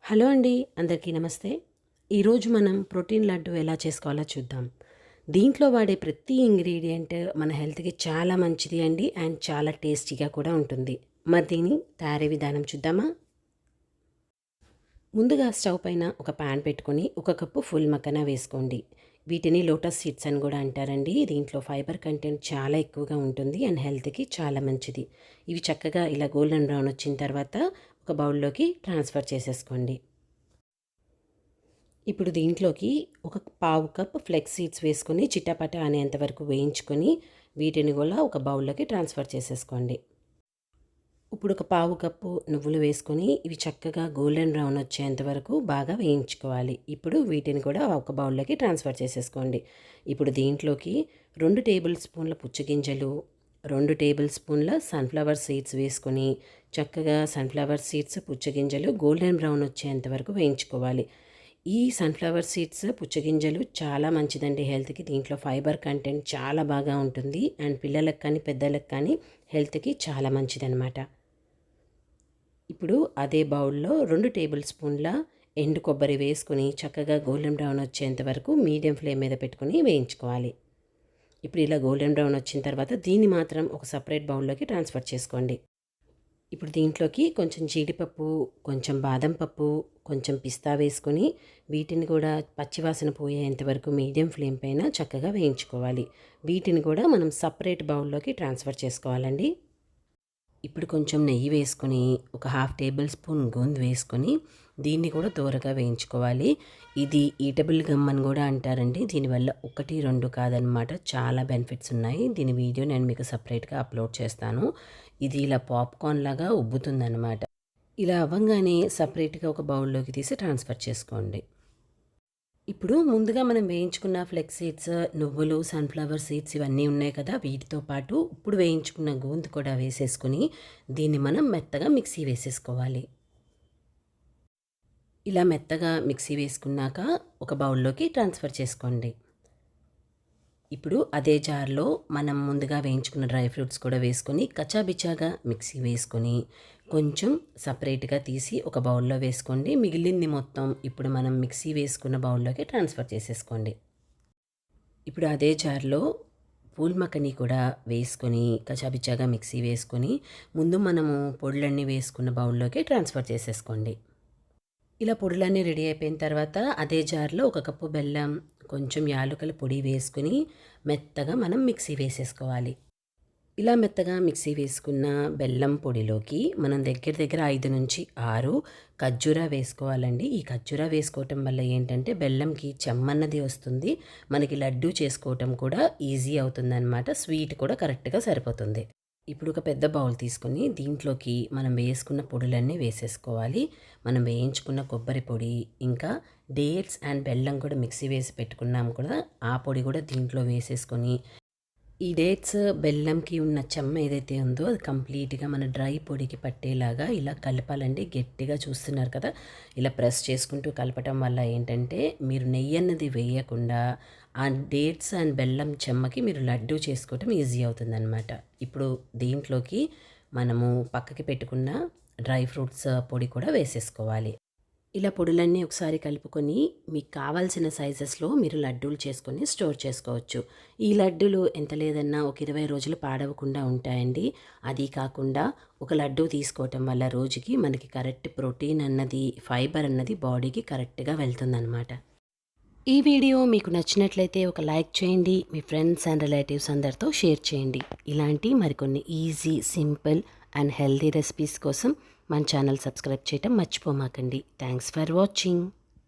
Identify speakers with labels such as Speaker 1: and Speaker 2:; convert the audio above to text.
Speaker 1: Hello అండి, అందరికీ నమస్తే. ఈరోజు మనం ప్రోటీన్ లడ్డు ఎలా చేసుకోవాలో చూద్దాం. దీంట్లో వాడే ప్రతి ఇంగ్రీడియంట్ మన హెల్త్కి చాలా మంచిది అండి, అండ్ చాలా టేస్టీగా కూడా ఉంటుంది. మరి దీని తయారీ విధానం చూద్దామా? ముందుగా స్టవ్ పైన ఒక ప్యాన్ పెట్టుకొని 1 కప్పు ఫుల్ మక్కన వేసుకోండి. వీటిని లోటస్ సీడ్స్ అని కూడా అంటారండి. దీంట్లో ఫైబర్ కంటెంట్ చాలా ఎక్కువగా ఉంటుంది అండ్ హెల్త్కి చాలా మంచిది. ఇవి చక్కగా ఇలా గోల్డెన్ బ్రౌన్ వచ్చిన తర్వాత ఒక బౌల్లోకి ట్రాన్స్ఫర్ చేసేసుకోండి. ఇప్పుడు దీంట్లోకి ఒక పావు కప్ ఫ్లెక్స్ సీడ్స్ వేసుకొని చిట్టపట అనేంత వరకు వేయించుకొని వీటిని కూడా ఒక బౌల్లోకి ట్రాన్స్ఫర్ చేసేసుకోండి. ఇప్పుడు ఒక పావు కప్పు నువ్వులు వేసుకొని ఇవి చక్కగా గోల్డెన్ బ్రౌన్ వచ్చేంత వరకు బాగా వేయించుకోవాలి. ఇప్పుడు వీటిని కూడా ఒక బౌల్లోకి ట్రాన్స్ఫర్ చేసేసుకోండి. ఇప్పుడు దీంట్లోకి 2 టేబుల్ స్పూన్ల పుచ్చగింజలు, 2 టేబుల్ స్పూన్ల సన్ఫ్లవర్ సీడ్స్ వేసుకొని చక్కగా సన్ఫ్లవర్ సీడ్స్, పుచ్చగింజలు గోల్డెన్ బ్రౌన్ వచ్చేంత వరకు వేయించుకోవాలి. ఈ సన్ఫ్లవర్ సీడ్స్, పుచ్చగింజలు చాలా మంచిదండి హెల్త్కి. దీంట్లో ఫైబర్ కంటెంట్ చాలా బాగా ఉంటుంది అండ్ పిల్లలకు కానీ పెద్దలకు కానీ హెల్త్కి చాలా మంచిదన్నమాట. ఇప్పుడు అదే బౌల్లో 2 టేబుల్ స్పూన్ల ఎండు కొబ్బరి వేసుకొని చక్కగా గోల్డెన్ బ్రౌన్ వచ్చేంత వరకు మీడియం ఫ్లేమ్ మీద పెట్టుకొని వేయించుకోవాలి. ఇప్పుడు ఇలా గోల్డెన్ బ్రౌన్ వచ్చిన తర్వాత దీన్ని మాత్రం ఒక సపరేట్ బౌల్లోకి ట్రాన్స్ఫర్ చేసుకోండి. ఇప్పుడు దీంట్లోకి కొంచెం జీడిపప్పు, కొంచెం బాదం పప్పు, కొంచెం పిస్తా వేసుకొని వీటిని కూడా పచ్చివాసన పోయేంత వరకు మీడియం ఫ్లేమ్ పైన చక్కగా వేయించుకోవాలి. వీటిని కూడా మనం సపరేట్ బౌల్లోకి ట్రాన్స్ఫర్ చేసుకోవాలండి. ఇప్పుడు కొంచెం నెయ్యి వేసుకొని ఒక 1/2 టేబుల్ స్పూన్ గోంద్ వేసుకొని దీన్ని కూడా దోరగా వేయించుకోవాలి. ఇది ఈటబుల్ గమ్ అని కూడా అంటారండి. దీనివల్ల 1, 2 కాదనమాట, చాలా బెనిఫిట్స్ ఉన్నాయి. దీని వీడియో నేను మీకు సపరేట్గా అప్లోడ్ చేస్తాను. ఇది ఇలా పాప్కార్న్ లాగా ఉబ్బుతుందన్నమాట. ఇలా అవ్వంగానే సపరేట్గా ఒక బౌల్లోకి తీసి ట్రాన్స్ఫర్ చేసుకోండి. ఇప్పుడు ముందుగా మనం వేయించుకున్న ఫ్లెక్స్ సీడ్స్, నువ్వులు, సన్ఫ్లవర్ సీడ్స్ ఇవన్నీ ఉన్నాయి కదా, వీటితో పాటు ఇప్పుడు వేయించుకున్న గోంతు కూడా వేసేసుకుని దీన్ని మనం మెత్తగా మిక్సీ వేసేసుకోవాలి. ఇలా మెత్తగా మిక్సీ వేసుకున్నాక ఒక బౌల్లోకి ట్రాన్స్ఫర్ చేసుకోండి. ఇప్పుడు అదే జార్లో మనం ముందుగా వేయించుకున్న డ్రై ఫ్రూట్స్ కూడా వేసుకొని కచ్చాబిచ్చాగా మిక్సీ వేసుకొని కొంచెం సపరేట్గా తీసి ఒక బౌల్లో వేసుకోండి. మిగిలింది మొత్తం ఇప్పుడు మనం మిక్సీ వేసుకున్న బౌల్లోకి ట్రాన్స్ఫర్ చేసేసుకోండి. ఇప్పుడు అదే జార్లో పూల్ మక్కని కూడా వేసుకొని కచ్చాబిచ్చాగా మిక్సీ వేసుకొని ముందు మనము పొడులన్నీ వేసుకున్న బౌల్లోకి ట్రాన్స్ఫర్ చేసేసుకోండి. ఇలా పొడులన్నీ రెడీ అయిపోయిన తర్వాత అదే జార్లో 1 కప్పు బెల్లం, కొంచెం యాలకుల పొడి వేసుకుని మెత్తగా మనం మిక్సీ వేసేసుకోవాలి. ఇలా మెత్తగా మిక్సీ వేసుకున్న బెల్లం పొడిలోకి మనం దగ్గర 5 నుంచి 6 ఖర్జూరా వేసుకోవాలండి. ఈ ఖర్జూరా వేసుకోవటం వల్ల ఏంటంటే బెల్లంకి చెమ్మన్నది వస్తుంది, మనకి లడ్డు చేసుకోవటం కూడా ఈజీ అవుతుందన్నమాట. స్వీట్ కూడా కరెక్ట్గా సరిపోతుంది. ఇప్పుడు ఒక పెద్ద బౌల్ తీసుకొని దీంట్లోకి మనం వేసుకున్న పొడులన్నీ వేసేసుకోవాలి. మనం వేయించుకున్న కొబ్బరి పొడి, ఇంకా డేట్స్ అండ్ బెల్లం కూడా మిక్సీ వేసి పెట్టుకున్నాం కదా, ఆ పొడి కూడా దీంట్లో వేసేసుకొని ఈ డేట్స్, బెల్లంకి ఉన్న చెమ్మ ఏదైతే ఉందో అది కంప్లీట్గా మన డ్రై పొడికి పట్టేలాగా ఇలా కలపాలండి. గట్టిగా చూస్తున్నారు కదా, ఇలా ప్రెస్ చేసుకుంటూ కలపటం వల్ల ఏంటంటే మీరు నెయ్యి అన్నది వేయకుండా ఆ డేట్స్ అండ్ బెల్లం చెమ్మకి మీరు లడ్డు చేసుకోవటం ఈజీ అవుతుందన్నమాట. ఇప్పుడు దీంట్లోకి మనము పక్కకి పెట్టుకున్న డ్రై ఫ్రూట్స్ పొడి కూడా వేసేసుకోవాలి. ఇలా పొడులన్నీ ఒకసారి కలుపుకొని మీకు కావాల్సిన సైజెస్లో మీరు లడ్డూలు చేసుకొని స్టోర్ చేసుకోవచ్చు. ఈ లడ్డూలు ఎంత లేదన్నా ఒక 20 రోజులు పాడవకుండా ఉంటాయండి. అది కాకుండా ఒక లడ్డూ తీసుకోవటం వల్ల రోజుకి మనకి కరెక్ట్ ప్రోటీన్ అన్నది, ఫైబర్ అన్నది బాడీకి కరెక్ట్గా వెళ్తుందన్నమాట. ఈ వీడియో మీకు నచ్చినట్లయితే ఒక లైక్ చేయండి, మీ ఫ్రెండ్స్ అండ్ రిలేటివ్స్ అందరితో షేర్ చేయండి. ఇలాంటి మరికొన్ని easy, simple and healthy recipes కోసం మన ఛానల్ సబ్స్క్రైబ్ చేయటం మర్చిపోమాకండి. Thanks for watching.